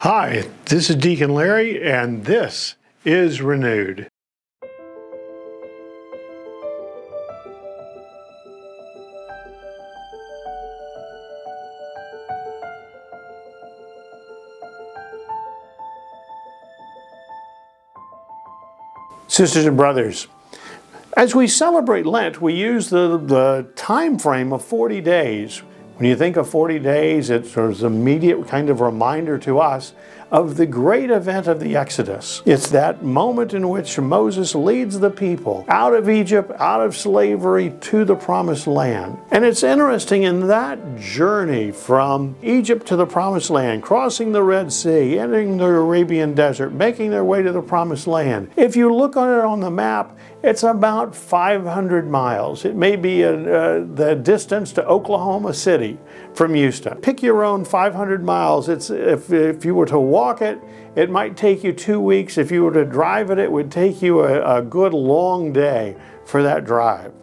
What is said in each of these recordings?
Hi, this is Deacon Larry, and this is Renewed. Sisters and brothers, as we celebrate Lent, we use the time frame of 40 days. When you think of 40 days, it's sort of an immediate kind of reminder to us of the great event of the Exodus. It's that moment in which Moses leads the people out of Egypt, out of slavery, to the Promised Land. And it's interesting, in that journey from Egypt to the Promised Land, crossing the Red Sea, entering the Arabian Desert, making their way to the Promised Land, if you look on it on the map, it's about 500 miles. It may be the distance to Oklahoma City from Houston. Pick your own 500 miles. If you were to walk it, it might take you 2 weeks. If you were to drive it, it would take you a good long day for that drive.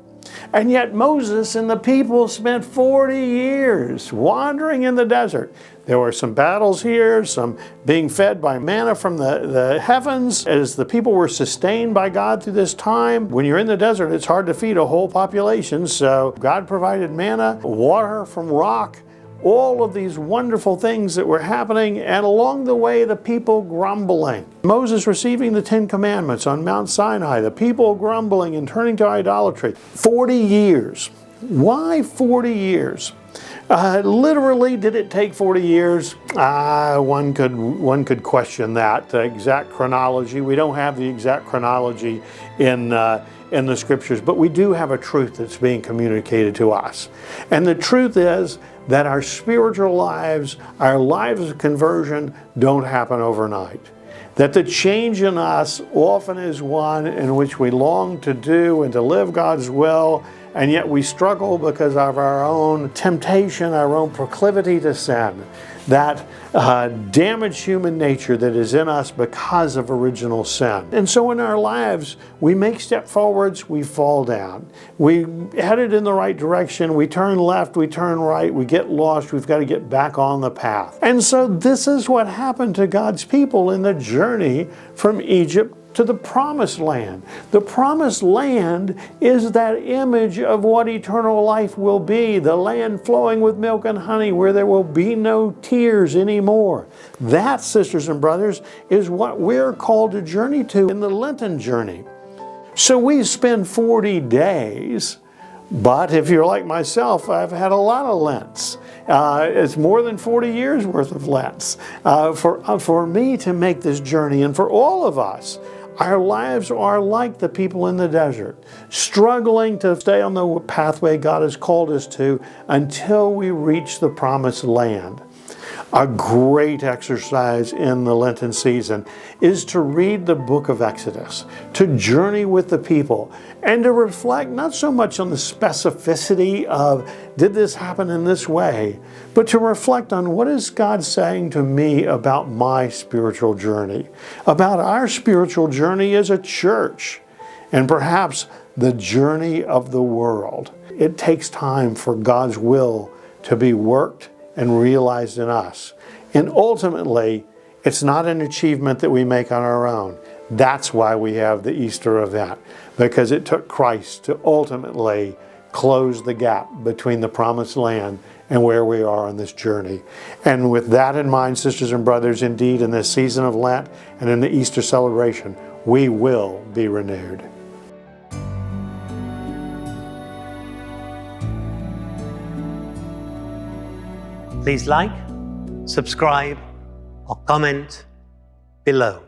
And yet Moses and the people spent 40 years wandering in the desert. There were some battles here, some being fed by manna from the heavens as the people were sustained by God through this time. When you're in the desert, it's hard to feed a whole population, so God provided manna, water from rock, all of these wonderful things that were happening, and along the way the people grumbling. Moses receiving the 10 Commandments on Mount Sinai, the people grumbling and turning to idolatry. 40 years. Why 40 years? Literally, did it take 40 years? One could question that. The exact chronology. We don't have the exact chronology in the scriptures, but we do have a truth that's being communicated to us. And the truth is that our spiritual lives, our lives of conversion, don't happen overnight. That the change in us often is one in which we long to do and to live God's will, and yet we struggle because of our own temptation, our own proclivity to sin, that damaged human nature that is in us because of original sin. And so in our lives, we make step forwards, we fall down. We headed in the right direction, we turn left, we turn right, we get lost, we've got to get back on the path. And so this is what happened to God's people in the journey from Egypt to the Promised Land. The Promised Land is that image of what eternal life will be, the land flowing with milk and honey where there will be no tears anymore. That, sisters and brothers, is what we're called to journey to in the Lenten journey. So we spend 40 days, but if you're like myself, I've had a lot of Lents. It's more than 40 years worth of Lents for me to make this journey, and for all of us. Our lives are like the people in the desert, struggling to stay on the pathway God has called us to until we reach the Promised Land. A great exercise in the Lenten season is to read the book of Exodus, to journey with the people, and to reflect not so much on the specificity of, did this happen in this way, but to reflect on, what is God saying to me about my spiritual journey, about our spiritual journey as a church, and perhaps the journey of the world. It takes time for God's will to be worked and realized in us. And ultimately, it's not an achievement that we make on our own. That's why we have the Easter event, because it took Christ to ultimately close the gap between the Promised Land and where we are on this journey. And with that in mind, sisters and brothers, indeed, in this season of Lent and in the Easter celebration, we will be renewed. Please like, subscribe, or comment below.